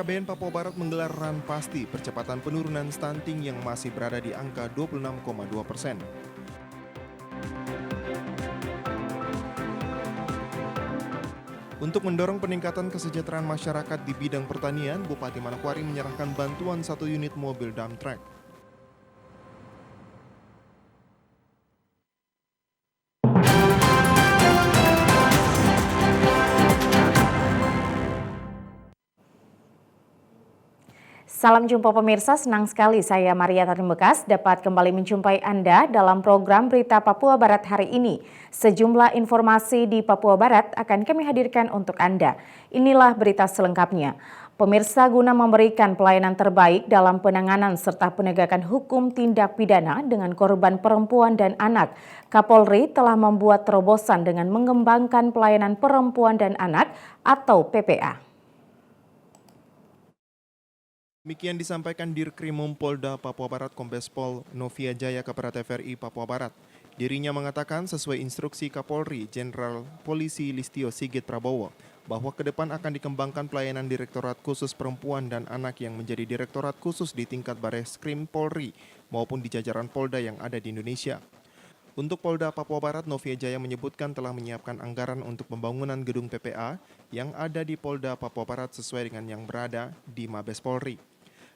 BKKBN Papua Barat menggelar Run Pasti percepatan penurunan stunting yang masih berada di angka 26,2%. Untuk mendorong peningkatan kesejahteraan masyarakat di bidang pertanian, Bupati Manokwari menyerahkan bantuan 1 unit mobil dump truck. Salam jumpa pemirsa, senang sekali saya Maria Bekas dapat kembali menjumpai Anda dalam program Berita Papua Barat hari ini. Sejumlah informasi di Papua Barat akan kami hadirkan untuk Anda. Inilah berita selengkapnya. Pemirsa, guna memberikan pelayanan terbaik dalam penanganan serta penegakan hukum tindak pidana dengan korban perempuan dan anak, Kapolri telah membuat terobosan dengan mengembangkan pelayanan perempuan dan anak atau PPA. Demikian disampaikan Dirkrimum Polda Papua Barat Kombes Pol Novia Jaya kepada TVRI Papua Barat. Dirinya mengatakan sesuai instruksi Kapolri Jenderal Polisi Listio Sigit Prabowo bahwa ke depan akan dikembangkan pelayanan Direktorat Khusus Perempuan dan Anak yang menjadi Direktorat Khusus di tingkat Bareskrim Polri maupun di jajaran Polda yang ada di Indonesia. Untuk Polda Papua Barat, Novia Jaya menyebutkan telah menyiapkan anggaran untuk pembangunan gedung PPA yang ada di Polda Papua Barat sesuai dengan yang berada di Mabes Polri.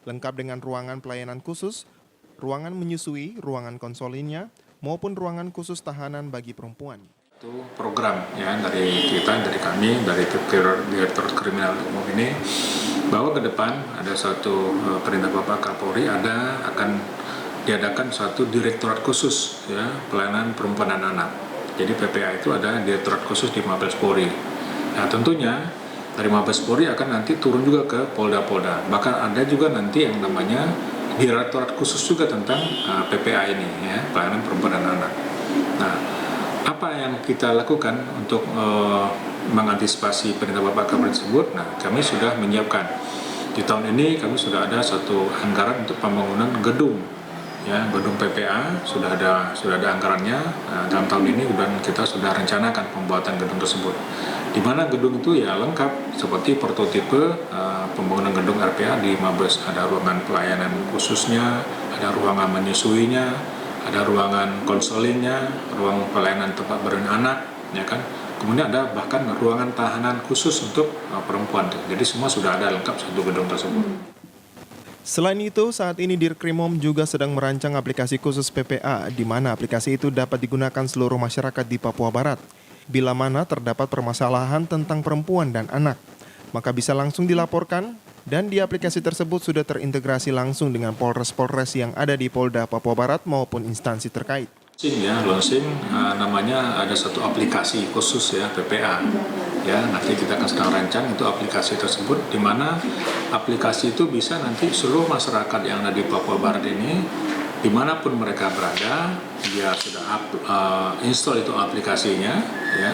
Lengkap dengan ruangan pelayanan khusus, ruangan menyusui, ruangan konsolinnya, maupun ruangan khusus tahanan bagi perempuan. Itu program ya dari kami, dari Direktorat Kriminal Umum ini, bahwa ke depan ada satu perintah Bapak Kapolri akan diadakan suatu direktorat khusus ya pelayanan perempuan dan anak. Jadi PPA itu ada direktorat khusus di Mabes Polri. Nah tentunya dari Mabes Polri akan nanti turun juga ke Polda-Polda. Bahkan ada juga nanti yang namanya direktorat khusus juga tentang PPA ini, ya, pelayanan perempuan dan anak. Nah, apa yang kita lakukan untuk mengantisipasi perintah Bapak Kapolri tersebut? Nah, kami sudah menyiapkan. Di tahun ini kami sudah ada satu anggaran untuk pembangunan gedung. Ya, gedung PPA sudah ada anggarannya. Dalam tahun ini kita sudah rencanakan pembuatan gedung tersebut. Di mana gedung itu ya lengkap seperti prototipe pembangunan gedung RPA di Mabes. Ada ruangan pelayanan khususnya, ada ruangan menyusuinya, ada ruangan konselinnya, ruang pelayanan tempat beranak, ya kan. Kemudian ada bahkan ruangan tahanan khusus untuk perempuan. Jadi semua sudah ada lengkap satu gedung tersebut. Selain itu, saat ini Dirkrimum juga sedang merancang aplikasi khusus PPA, di mana aplikasi itu dapat digunakan seluruh masyarakat di Papua Barat. Bila mana terdapat permasalahan tentang perempuan dan anak, maka bisa langsung dilaporkan, dan di aplikasi tersebut sudah terintegrasi langsung dengan Polres-Polres yang ada di Polda Papua Barat maupun instansi terkait. Launching namanya ada satu aplikasi khusus ya PPA ya, nanti kita akan sedang rancang itu aplikasi tersebut, di mana aplikasi itu bisa nanti seluruh masyarakat yang ada di Papua Barat ini dimanapun mereka berada, dia sudah install itu aplikasinya ya.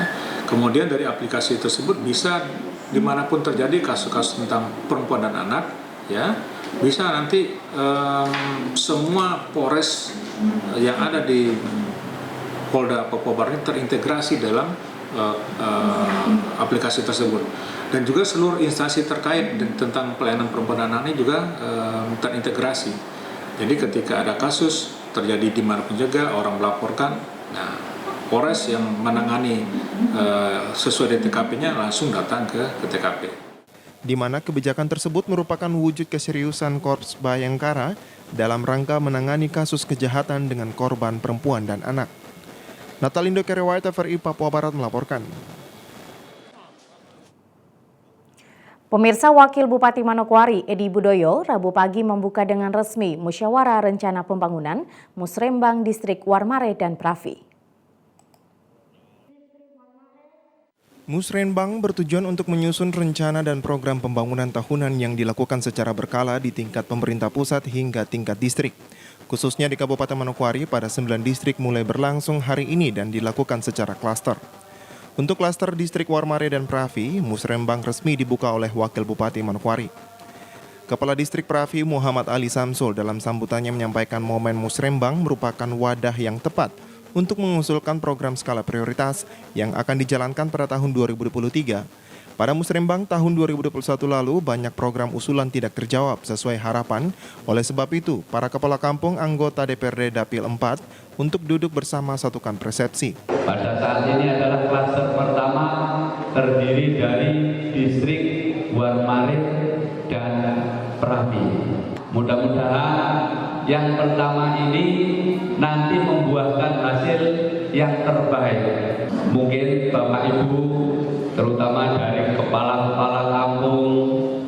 Kemudian dari aplikasi tersebut bisa dimanapun terjadi kasus-kasus tentang perempuan dan anak ya, bisa nanti semua Polres yang ada di Polda Papua Barat terintegrasi dalam aplikasi tersebut, dan juga seluruh instansi terkait tentang pelayanan perempuan dan anak ini juga terintegrasi. Jadi ketika ada kasus terjadi dimanapun juga orang melaporkan, nah Polres yang menangani sesuai TKP-nya langsung datang ke TKP. Di mana kebijakan tersebut merupakan wujud keseriusan Korps Bayangkara dalam rangka menangani kasus kejahatan dengan korban perempuan dan anak. Natalindo Kerewai, TVRI Papua Barat melaporkan. Pemirsa, Wakil Bupati Manokwari Edi Budoyo Rabu pagi membuka dengan resmi Musyawarah Rencana Pembangunan Musrembang Distrik Warmare dan Pravi. Musrembang bertujuan untuk menyusun rencana dan program pembangunan tahunan yang dilakukan secara berkala di tingkat pemerintah pusat hingga tingkat distrik. Khususnya di Kabupaten Manokwari pada 9 distrik mulai berlangsung hari ini dan dilakukan secara klaster. Untuk klaster distrik Warmare dan Pravi, Musrembang resmi dibuka oleh Wakil Bupati Manokwari. Kepala Distrik Pravi Muhammad Ali Samsul dalam sambutannya menyampaikan momen Musrembang merupakan wadah yang tepat untuk mengusulkan program skala prioritas yang akan dijalankan pada tahun 2023 Pada Musrembang tahun 2021 lalu, banyak program usulan tidak terjawab sesuai harapan. Oleh sebab itu, para kepala kampung anggota DPRD Dapil 4 untuk duduk bersama satukan persepsi. Pada saat ini adalah klaster pertama terdiri dari distrik Warmarit dan Perapi. Mudah-mudahan yang pertama ini nanti membuahkan hasil yang terbaik. Mungkin Bapak Ibu, terutama dari kepala-kepala kampung,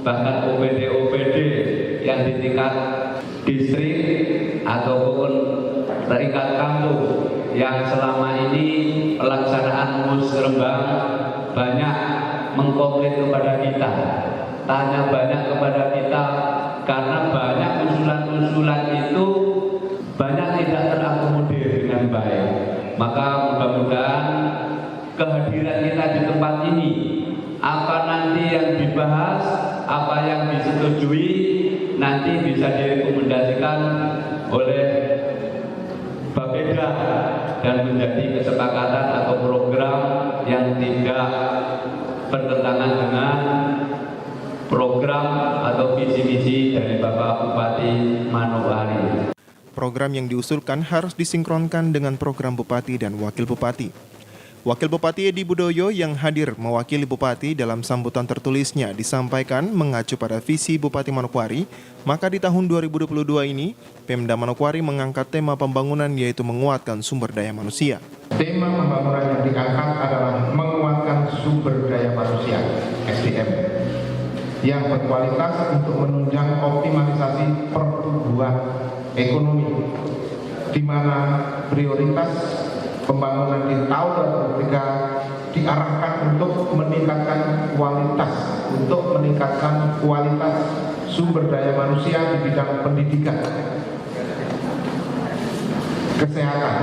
bahkan OPD-OPD yang di tingkat distrik ataupun tingkat kampung yang selama ini pelaksanaan musrembang banyak mengkomplain kepada kita, tanya banyak kepada kita, karena banyak usulan-usulan itu banyak tidak terakomodir dengan baik. Maka mudah-mudahan kehadiran kita di tempat ini, apa nanti yang dibahas, apa yang disetujui, nanti bisa direkomendasikan oleh Bapeda dan menjadi kesepakatan atau program yang tidak bertentangan dengan program atau visi-misi dari Bapak Bupati Manokwari. Program yang diusulkan harus disinkronkan dengan program Bupati dan Wakil Bupati. Wakil Bupati Edi Budoyo yang hadir mewakili Bupati dalam sambutan tertulisnya disampaikan mengacu pada visi Bupati Manokwari, maka di tahun 2022 ini, Pemda Manokwari mengangkat tema pembangunan yaitu menguatkan sumber daya manusia. Tema pembangunan yang diangkat adalah menguatkan sumber daya manusia, SDM, yang berkualitas untuk menunjang optimalisasi pertumbuhan ekonomi, di mana prioritas pembangunan di tahun 2023 diarahkan untuk meningkatkan kualitas sumber daya manusia di bidang pendidikan, kesehatan,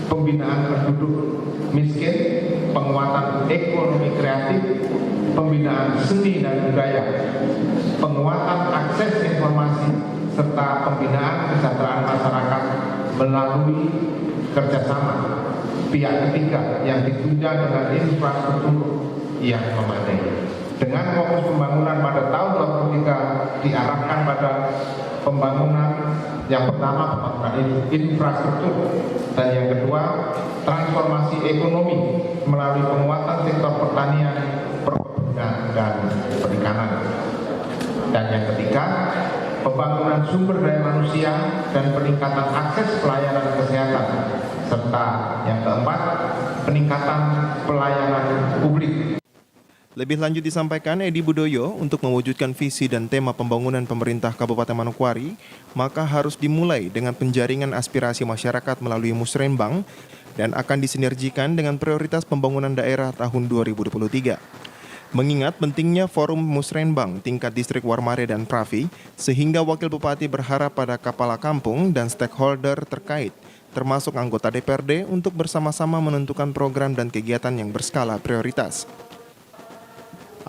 pembinaan penduduk miskin, penguatan ekonomi kreatif, pembinaan seni dan budaya, penguatan akses informasi, serta pembinaan kesejahteraan masyarakat melalui kerjasama pihak ketiga yang ditunjang dengan infrastruktur yang memadai. Dengan fokus pembangunan pada tahun 2023 diarahkan pada pembangunan yang pertama pembangunan infrastruktur dan yang kedua transformasi ekonomi melalui penguatan sektor pertanian, perkebunan dan perikanan. Dan yang ketiga pembangunan sumber daya manusia dan peningkatan akses pelayanan kesehatan, serta yang keempat, peningkatan pelayanan publik. Lebih lanjut disampaikan Edi Budoyo untuk mewujudkan visi dan tema pembangunan pemerintah Kabupaten Manokwari, maka harus dimulai dengan penjaringan aspirasi masyarakat melalui musrembang dan akan disinergikan dengan prioritas pembangunan daerah tahun 2023. Mengingat pentingnya forum musrembang tingkat distrik Warmare dan Pravi, sehingga Wakil Bupati berharap pada kepala kampung dan stakeholder terkait, termasuk anggota DPRD untuk bersama-sama menentukan program dan kegiatan yang berskala prioritas.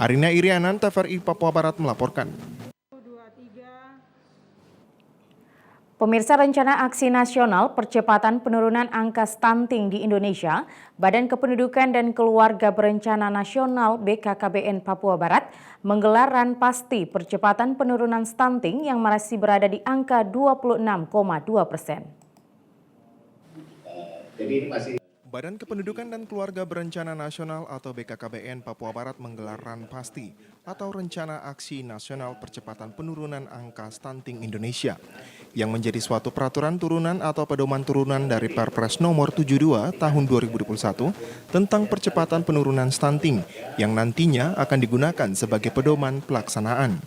Arina Irianan, TVRI Papua Barat melaporkan. Pemirsa, rencana aksi nasional percepatan penurunan angka stunting di Indonesia, Badan Kependudukan dan Keluarga Berencana Nasional BKKBN Papua Barat menggelar Ranpasti percepatan penurunan stunting yang masih berada di angka 26,2%. Badan Kependudukan dan Keluarga Berencana Nasional atau BKKBN Papua Barat menggelar Ranpasti atau Rencana Aksi Nasional Percepatan Penurunan Angka Stunting Indonesia yang menjadi suatu peraturan turunan atau pedoman turunan dari Perpres nomor 72 tahun 2021 tentang percepatan penurunan stunting yang nantinya akan digunakan sebagai pedoman pelaksanaan.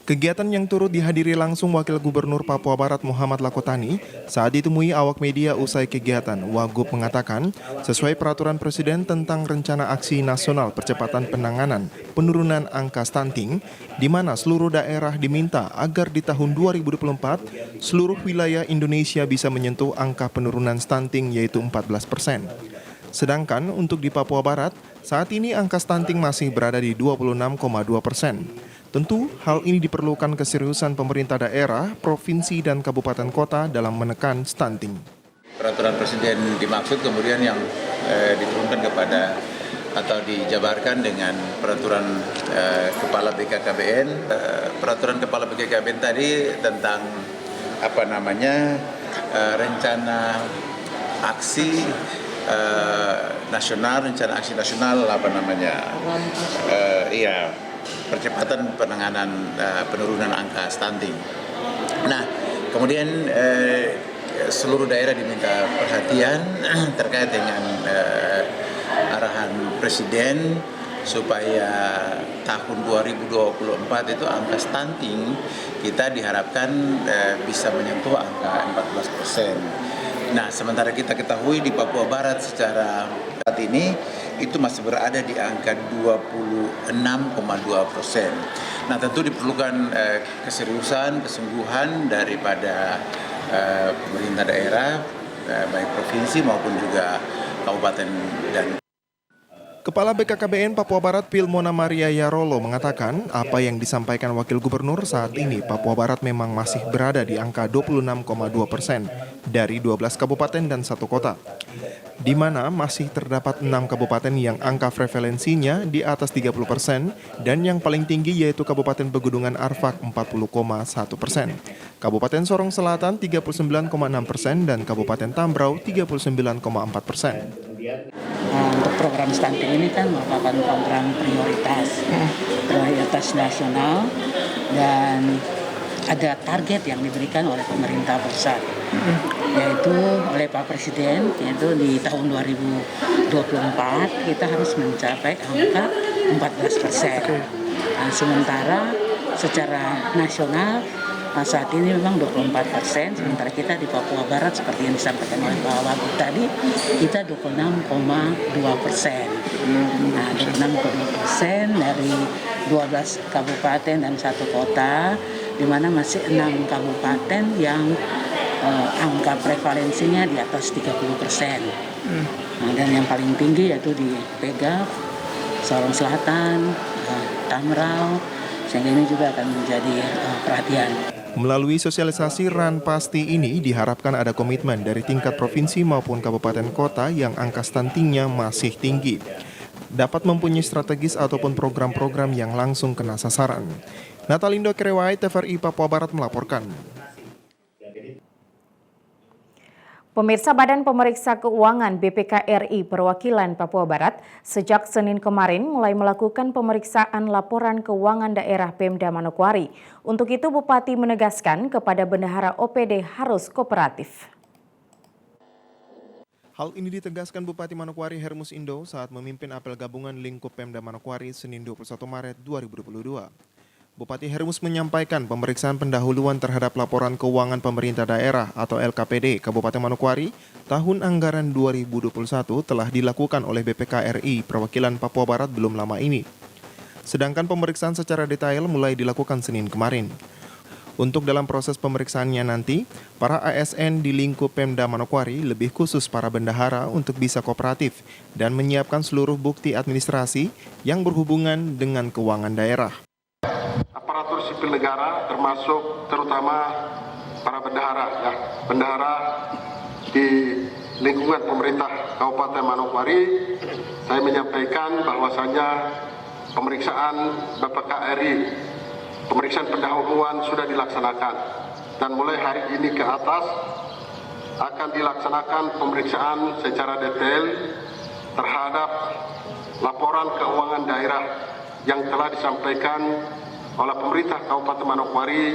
Kegiatan yang turut dihadiri langsung Wakil Gubernur Papua Barat Muhammad Lakotani saat ditemui awak media usai kegiatan, Wagub mengatakan sesuai peraturan Presiden tentang Rencana Aksi Nasional Percepatan Penanganan Penurunan Angka Stunting, di mana seluruh daerah diminta agar di tahun 2024 seluruh wilayah Indonesia bisa menyentuh angka penurunan stunting yaitu 14%. Sedangkan untuk di Papua Barat, saat ini angka stunting masih berada di 26,2%. Tentu, hal ini diperlukan keseriusan pemerintah daerah, provinsi, dan kabupaten kota dalam menekan stunting. Peraturan Presiden dimaksud kemudian yang diturunkan kepada atau dijabarkan dengan peraturan Kepala BKKBN. Peraturan Kepala BKKBN tadi tentang rencana aksi nasional, percepatan penanganan penurunan angka stunting. Nah, kemudian seluruh daerah diminta perhatian terkait dengan arahan Presiden supaya tahun 2024 itu angka stunting kita diharapkan bisa menyentuh angka 14%. Nah, sementara kita ketahui di Papua Barat secara saat ini itu masih berada di angka 26,2%. Nah, tentu diperlukan keseriusan, kesungguhan daripada pemerintah daerah, baik provinsi maupun juga kabupaten dan Kepala BKKBN Papua Barat Pilmona Maria Yarolo mengatakan apa yang disampaikan Wakil Gubernur saat ini Papua Barat memang masih berada di angka 26,2% dari 12 kabupaten dan 1 kota, di mana masih terdapat 6 kabupaten yang angka prevalensinya di atas 30% dan yang paling tinggi yaitu Kabupaten Pegunungan Arfak 40,1%, Kabupaten Sorong Selatan 39,6% dan Kabupaten Tambrau 39,4%. Untuk program stunting ini kan merupakan program prioritas nasional dan ada target yang diberikan oleh pemerintah pusat, yaitu oleh Pak Presiden, yaitu di tahun 2024 kita harus mencapai angka 14%. Nah, sementara secara nasional saat ini memang 24%, sementara kita di Papua Barat seperti yang disampaikan oleh Pak Wagub tadi, kita 26,2%. Nah, 26,2% dari 12 kabupaten dan 1 kota, di mana masih 6 kabupaten yang angka prevalensinya di atas 30%. Nah, dan yang paling tinggi yaitu di Pegaf, Sorong Selatan, Tambrau, sehingga ini juga akan menjadi perhatian. Melalui sosialisasi RAN Pasti ini diharapkan ada komitmen dari tingkat provinsi maupun kabupaten kota yang angka stuntingnya masih tinggi, dapat mempunyai strategis ataupun program-program yang langsung kena sasaran. Natalindo Kerewai, TVRI Papua Barat melaporkan. Pemirsa, Badan Pemeriksa Keuangan BPK RI Perwakilan Papua Barat sejak Senin kemarin mulai melakukan pemeriksaan laporan keuangan daerah Pemda Manokwari. Untuk itu, Bupati menegaskan kepada bendahara OPD harus kooperatif. Hal ini ditegaskan Bupati Manokwari Hermus Indo saat memimpin apel gabungan lingkup Pemda Manokwari Senin 21 Maret 2022. Bupati Hermus menyampaikan pemeriksaan pendahuluan terhadap laporan keuangan pemerintah daerah atau LKPD Kabupaten Manokwari tahun anggaran 2021 telah dilakukan oleh BPK RI Perwakilan Papua Barat belum lama ini. Sedangkan pemeriksaan secara detail mulai dilakukan Senin kemarin. Untuk dalam proses pemeriksaannya nanti, para ASN di lingkup Pemda Manokwari lebih khusus para bendahara untuk bisa kooperatif dan menyiapkan seluruh bukti administrasi yang berhubungan dengan keuangan daerah. Aparatur sipil negara termasuk terutama para bendahara di lingkungan pemerintah Kabupaten Manokwari, saya menyampaikan bahwasanya pemeriksaan BPK RI, pemeriksaan pendahuluan sudah dilaksanakan dan mulai hari ini ke atas akan dilaksanakan pemeriksaan secara detail terhadap laporan keuangan daerah yang telah disampaikan oleh pemerintah Kabupaten Manokwari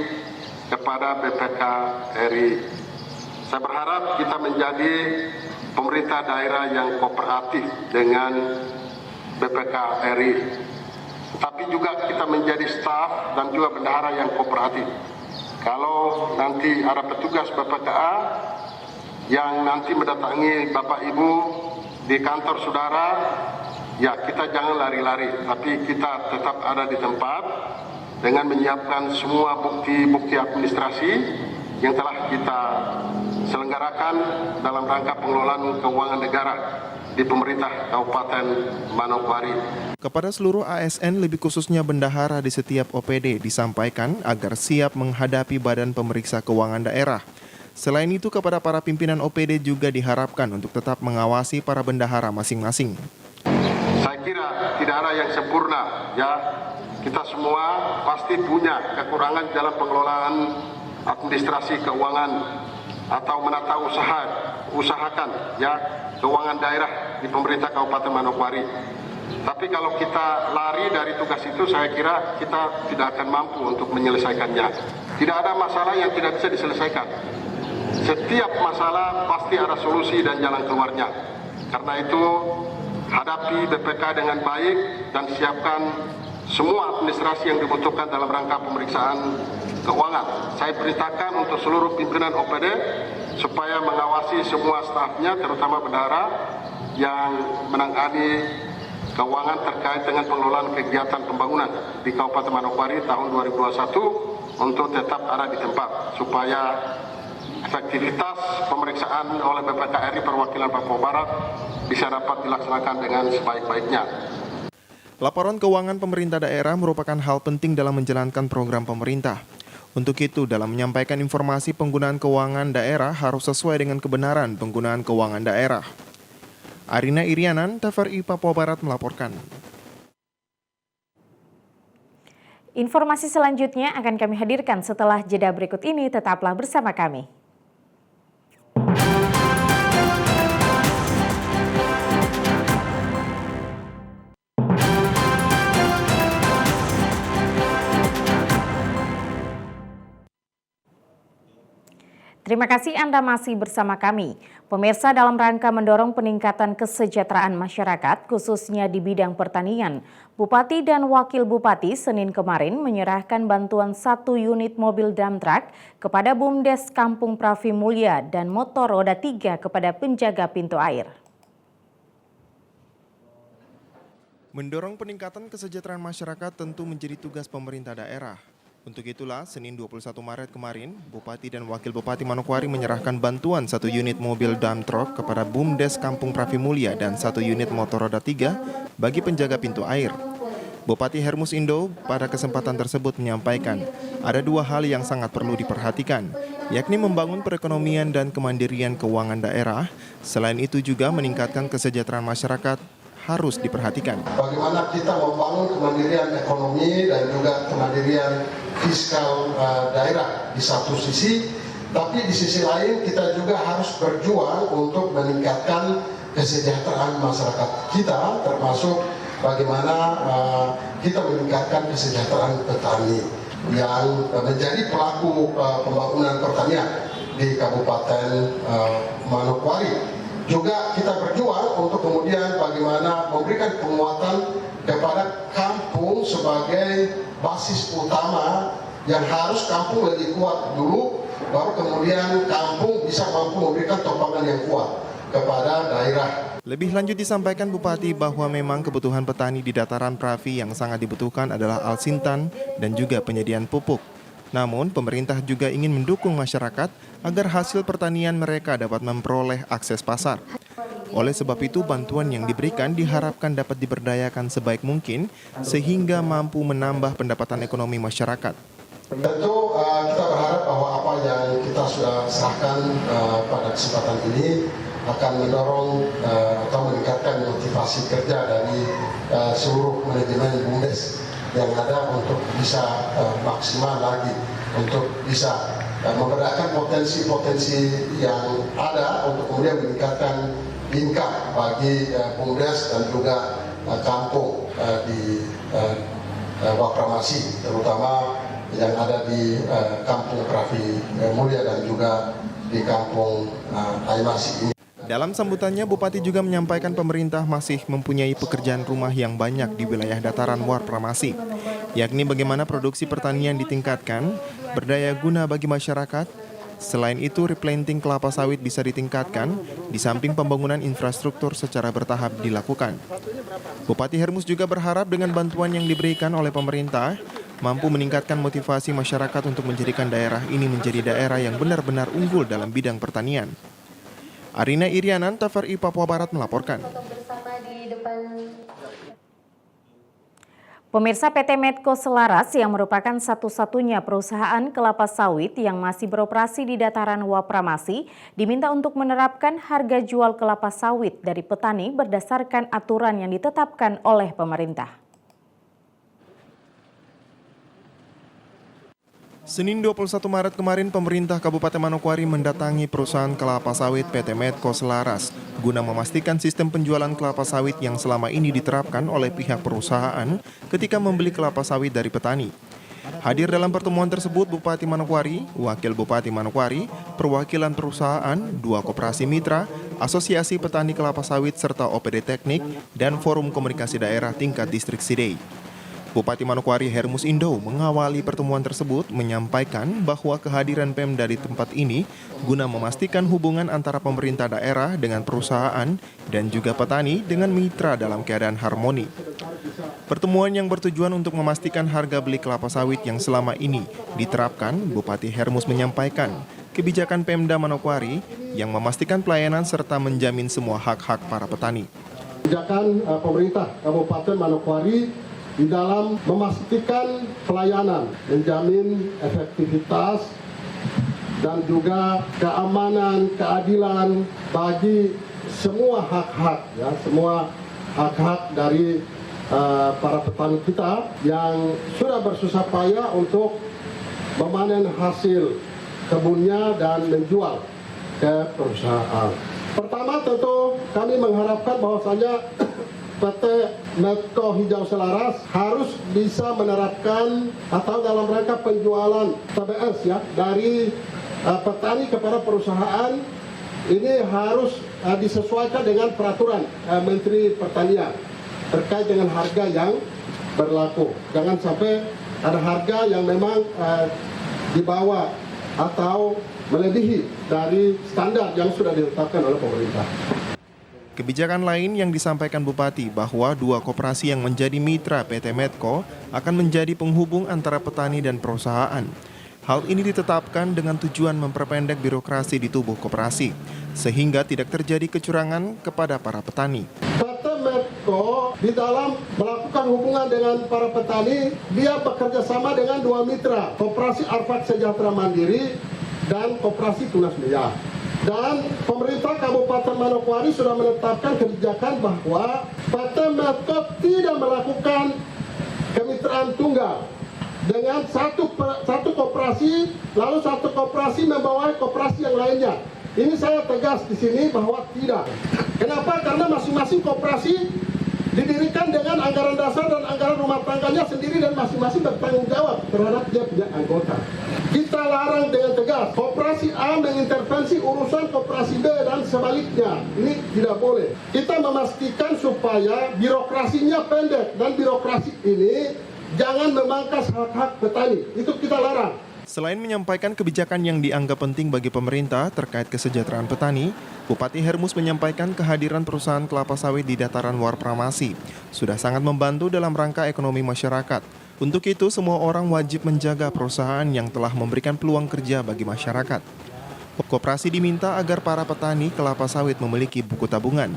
kepada BPK RI. Saya berharap kita menjadi pemerintah daerah yang kooperatif dengan BPK RI. Tapi juga kita menjadi staf dan juga bendahara yang kooperatif. Kalau nanti ada petugas BPKA yang nanti mendatangi Bapak Ibu di kantor saudara, ya kita jangan lari-lari, tapi kita tetap ada di tempat dengan menyiapkan semua bukti-bukti administrasi yang telah kita selenggarakan dalam rangka pengelolaan keuangan negara di pemerintah Kabupaten Manokwari. Kepada seluruh ASN, lebih khususnya bendahara di setiap OPD, disampaikan agar siap menghadapi Badan Pemeriksa Keuangan Daerah. Selain itu, kepada para pimpinan OPD juga diharapkan untuk tetap mengawasi para bendahara masing-masing. Saya kira tidak ada yang sempurna, ya. Kita semua pasti punya kekurangan dalam pengelolaan administrasi keuangan atau menata usahakan ya keuangan daerah di pemerintah Kabupaten Manokwari. Tapi kalau kita lari dari tugas itu, saya kira kita tidak akan mampu untuk menyelesaikannya. Tidak ada masalah yang tidak bisa diselesaikan. Setiap masalah pasti ada solusi dan jalan keluarnya. Karena itu, hadapi BPK dengan baik dan siapkan semua administrasi yang dibutuhkan dalam rangka pemeriksaan keuangan. Saya perintahkan untuk seluruh pimpinan OPD supaya mengawasi semua stafnya, terutama bendahara yang menangani keuangan terkait dengan pengelolaan kegiatan pembangunan di Kabupaten Manokwari tahun 2021 untuk tetap ada di tempat supaya efektivitas pemeriksaan oleh BPK RI perwakilan Papua Barat bisa dapat dilaksanakan dengan sebaik-baiknya. Laporan keuangan pemerintah daerah merupakan hal penting dalam menjalankan program pemerintah. Untuk itu, dalam menyampaikan informasi penggunaan keuangan daerah harus sesuai dengan kebenaran penggunaan keuangan daerah. Arina Irianan, TVRI Papua Barat melaporkan. Informasi selanjutnya akan kami hadirkan setelah jeda berikut ini. Tetaplah bersama kami. Terima kasih Anda masih bersama kami. Pemirsa, dalam rangka mendorong peningkatan kesejahteraan masyarakat, khususnya di bidang pertanian, Bupati dan Wakil Bupati Senin kemarin menyerahkan bantuan 1 unit mobil dump truck kepada BUMDes Kampung Pravi Mulya dan motor roda 3 kepada penjaga pintu air. Mendorong peningkatan kesejahteraan masyarakat tentu menjadi tugas pemerintah daerah. Untuk itulah, Senin 21 Maret kemarin, Bupati dan Wakil Bupati Manokwari menyerahkan bantuan 1 unit mobil dump truck kepada BUMDes Kampung Pravi Mulya dan 1 unit motor roda 3 bagi penjaga pintu air. Bupati Hermus Indo pada kesempatan tersebut menyampaikan ada 2 hal yang sangat perlu diperhatikan, yakni membangun perekonomian dan kemandirian keuangan daerah. Selain itu juga meningkatkan kesejahteraan masyarakat harus diperhatikan. Bagaimana kita membangun kemandirian ekonomi dan juga kemandirian fiskal daerah di satu sisi, tapi di sisi lain kita juga harus berjuang untuk meningkatkan kesejahteraan masyarakat kita, termasuk bagaimana kita meningkatkan kesejahteraan petani yang menjadi pelaku pembangunan pertanian di Kabupaten Manokwari. Juga kita berjuang untuk kemudian bagaimana memberikan penguatan kepada kampung sebagai basis utama yang harus kampung lebih kuat dulu, baru kemudian kampung bisa mampu memberikan topangan yang kuat kepada daerah. Lebih lanjut disampaikan Bupati bahwa memang kebutuhan petani di dataran Pravi yang sangat dibutuhkan adalah alsintan dan juga penyediaan pupuk. Namun, pemerintah juga ingin mendukung masyarakat agar hasil pertanian mereka dapat memperoleh akses pasar. Oleh sebab itu, bantuan yang diberikan diharapkan dapat diberdayakan sebaik mungkin sehingga mampu menambah pendapatan ekonomi masyarakat. Tentu kita berharap bahwa apa yang kita sudah serahkan pada kesempatan ini akan mendorong atau meningkatkan motivasi kerja dari seluruh manajemen BUMDes yang ada untuk bisa maksimal lagi, untuk bisa memberdayakan potensi-potensi yang ada untuk kemudian meningkatkan income bagi BUMDes dan juga kampung di Wakramasi, terutama yang ada di Kampung Pravi Mulya dan juga di Kampung Aimasi ini. Dalam sambutannya, Bupati juga menyampaikan pemerintah masih mempunyai pekerjaan rumah yang banyak di wilayah dataran Wakramasi, yakni bagaimana produksi pertanian ditingkatkan, berdaya guna bagi masyarakat. Selain itu, replanting kelapa sawit bisa ditingkatkan, di samping pembangunan infrastruktur secara bertahap dilakukan. Bupati Hermus juga berharap dengan bantuan yang diberikan oleh pemerintah, mampu meningkatkan motivasi masyarakat untuk menjadikan daerah ini menjadi daerah yang benar-benar unggul dalam bidang pertanian. Arina Irianan, TVRI Papua Barat melaporkan. Pemirsa, PT Medco Selaras yang merupakan satu-satunya perusahaan kelapa sawit yang masih beroperasi di dataran Wapramasi diminta untuk menerapkan harga jual kelapa sawit dari petani berdasarkan aturan yang ditetapkan oleh pemerintah. Senin 21 Maret kemarin, pemerintah Kabupaten Manokwari mendatangi perusahaan kelapa sawit PT Medco Selaras guna memastikan sistem penjualan kelapa sawit yang selama ini diterapkan oleh pihak perusahaan ketika membeli kelapa sawit dari petani. Hadir dalam pertemuan tersebut Bupati Manokwari, Wakil Bupati Manokwari, perwakilan perusahaan, 2 koperasi mitra, Asosiasi Petani Kelapa Sawit serta OPD Teknik, dan Forum Komunikasi Daerah tingkat Distrik Sidei. Bupati Manokwari Hermus Indo mengawali pertemuan tersebut menyampaikan bahwa kehadiran Pemda di tempat ini guna memastikan hubungan antara pemerintah daerah dengan perusahaan dan juga petani dengan mitra dalam keadaan harmoni. Pertemuan yang bertujuan untuk memastikan harga beli kelapa sawit yang selama ini diterapkan, Bupati Hermus menyampaikan kebijakan Pemda Manokwari yang memastikan pelayanan serta menjamin semua hak-hak para petani. Kebijakan pemerintah Kabupaten Manokwari di dalam memastikan pelayanan, menjamin efektivitas dan juga keamanan, keadilan bagi semua hak-hak, ya, semua hak-hak dari para petani kita yang sudah bersusah payah untuk memanen hasil kebunnya dan menjual ke perusahaan. Pertama, tentu kami mengharapkan bahwasanya PT Medco Hijau Selaras harus bisa menerapkan atau dalam rangka penjualan TBS ya dari petani kepada perusahaan ini harus disesuaikan dengan peraturan Menteri Pertanian terkait dengan harga yang berlaku. Jangan sampai ada harga yang memang di bawah atau melebihi dari standar yang sudah ditetapkan oleh pemerintah. Kebijakan lain yang disampaikan Bupati bahwa 2 koperasi yang menjadi mitra PT Medco akan menjadi penghubung antara petani dan perusahaan. Hal ini ditetapkan dengan tujuan memperpendek birokrasi di tubuh koperasi, sehingga tidak terjadi kecurangan kepada para petani. PT Medco di dalam melakukan hubungan dengan para petani, dia bekerja sama dengan 2 mitra, Koperasi Arfak Sejahtera Mandiri dan Koperasi Tunas Mulia. Dan pemerintah Kabupaten Manokwari sudah menetapkan kebijakan bahwa PT Medco tidak melakukan kemitraan tunggal dengan satu koperasi, lalu satu koperasi membawahi koperasi yang lainnya. Ini saya tegas di sini bahwa tidak. Kenapa? Karena masing-masing koperasi didirikan dengan anggaran dasar dan anggaran rumah tangganya sendiri dan masing-masing bertanggung jawab terhadap dia punya anggota. Kita larang dengan tegas, koperasi A mengintervensi urusan koperasi B dan sebaliknya. Ini tidak boleh. Kita memastikan supaya birokrasinya pendek dan birokrasi ini jangan memangkas hak-hak petani. Itu kita larang. Selain menyampaikan kebijakan yang dianggap penting bagi pemerintah terkait kesejahteraan petani, Bupati Hermus menyampaikan kehadiran perusahaan kelapa sawit di dataran Wapramasi sudah sangat membantu dalam rangka ekonomi masyarakat. Untuk itu, semua orang wajib menjaga perusahaan yang telah memberikan peluang kerja bagi masyarakat. Koperasi diminta agar para petani kelapa sawit memiliki buku tabungan,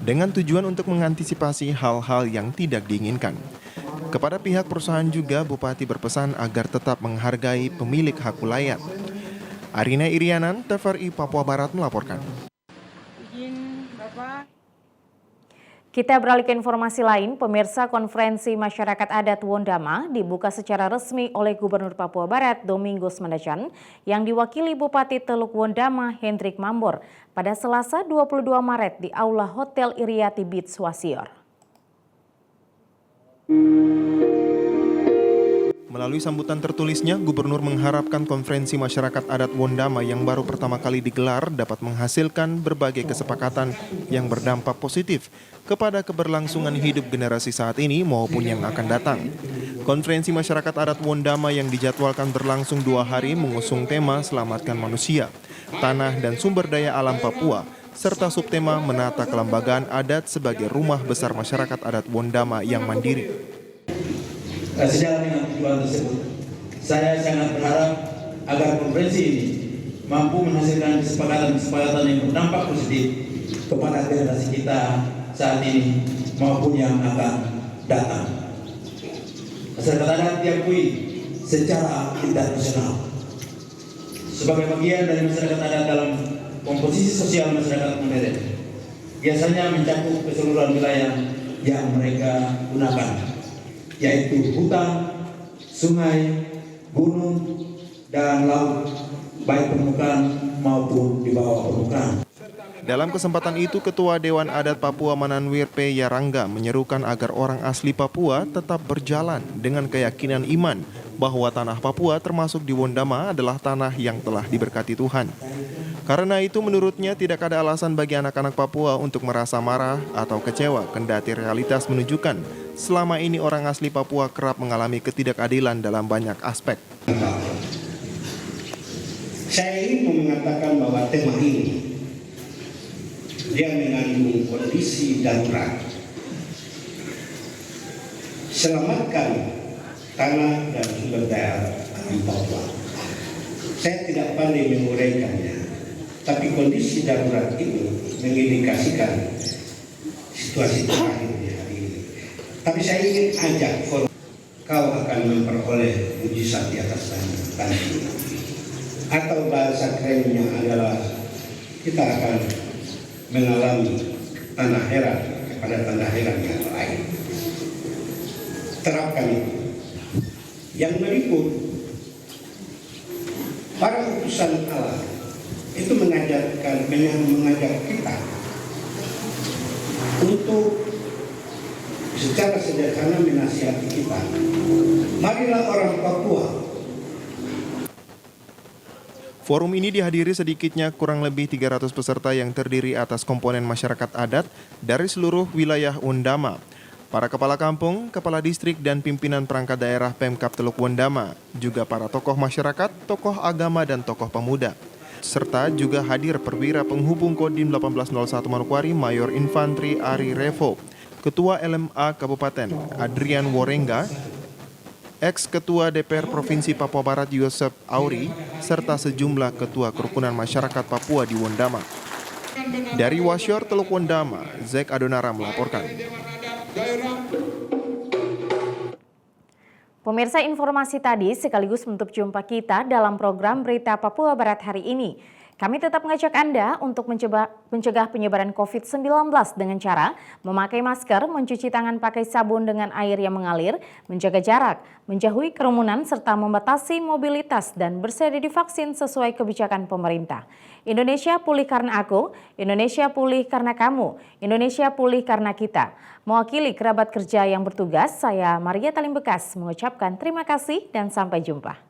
dengan tujuan untuk mengantisipasi hal-hal yang tidak diinginkan. Kepada pihak perusahaan juga, Bupati berpesan agar tetap menghargai pemilik hak wilayah. Arina Irianan, TVRI Papua Barat melaporkan. Kita beralih ke informasi lain, pemirsa. Konferensi Masyarakat Adat Wondama dibuka secara resmi oleh Gubernur Papua Barat Domingos Mandacan yang diwakili Bupati Teluk Wondama Hendrik Mambor pada Selasa 22 Maret di Aula Hotel Iriati Beach Wasior. Melalui sambutan tertulisnya, Gubernur mengharapkan konferensi masyarakat adat Wondama yang baru pertama kali digelar dapat menghasilkan berbagai kesepakatan yang berdampak positif kepada keberlangsungan hidup generasi saat ini maupun yang akan datang. Konferensi masyarakat adat Wondama yang dijadwalkan berlangsung 2 hari mengusung tema Selamatkan Manusia, Tanah dan Sumber Daya Alam Papua, serta subtema menata kelembagaan adat sebagai rumah besar masyarakat adat Wondama yang mandiri. Sejalan dengan tujuan tersebut, saya sangat berharap agar konferensi ini mampu menghasilkan kesepakatan yang berdampak positif kepada generasi kita saat ini maupun yang akan datang. masyarakat adat diakui secara internasional. Sebagai bagian dari masyarakat adat dalam komposisi sosial masyarakat modern, biasanya mencakup keseluruhan wilayah yang mereka gunakan, yaitu hutan, sungai, gunung, dan laut, baik permukaan maupun di bawah permukaan. Dalam kesempatan itu, Ketua Dewan Adat Papua Mananwir P. Yarangga menyerukan agar orang asli Papua tetap berjalan dengan keyakinan iman bahwa tanah Papua termasuk di Wondama adalah tanah yang telah diberkati Tuhan. Karena itu menurutnya tidak ada alasan bagi anak-anak Papua untuk merasa marah atau kecewa, kendati realitas menunjukkan selama ini orang asli Papua kerap mengalami ketidakadilan dalam banyak aspek. Saya ingin mengatakan bahwa tema ini dia mengandung kondisi darurat. Selamatkan tanah dan sumber daya alam Papua. Saya tidak pandai menguraikannya, tapi kondisi darurat itu mengindikasikan situasi terakhir di hari ini. Tapi saya ingin ajak kau akan memperoleh mujizat di atas tanah ini. Atau bahasa kerennya adalah kita akan mengalami tanah heran kepada tanah heran yang lain. Terapkan itu. Yang berikut, para utusan Allah itu mengajak kita untuk secara sederhana menasihati kita. Marilah orang Papua. Forum ini dihadiri sedikitnya kurang lebih 300 peserta yang terdiri atas komponen masyarakat adat dari seluruh wilayah Wondama, para kepala kampung, kepala distrik, dan pimpinan perangkat daerah Pemkab Teluk Wondama, juga para tokoh masyarakat, tokoh agama, dan tokoh pemuda. Serta juga hadir perwira penghubung Kodim 1801 Manokwari Mayor Infantri Ari Revo, Ketua LMA Kabupaten Adrian Worengga, ex-Ketua DPR Provinsi Papua Barat Yosep Auri, serta sejumlah ketua kerukunan masyarakat Papua di Wondama. Dari Wasyur Teluk Wondama, Zek Adonara melaporkan. Pemirsa, informasi tadi sekaligus menutup jumpa kita dalam program Berita Papua Barat hari ini. Kami tetap mengajak Anda untuk mencegah penyebaran COVID-19 dengan cara memakai masker, mencuci tangan pakai sabun dengan air yang mengalir, menjaga jarak, menjauhi kerumunan, serta membatasi mobilitas dan bersedia divaksin sesuai kebijakan pemerintah. Indonesia pulih karena aku, Indonesia pulih karena kamu, Indonesia pulih karena kita. Mewakili kerabat kerja yang bertugas, saya Maria Talim Bekas mengucapkan terima kasih dan sampai jumpa.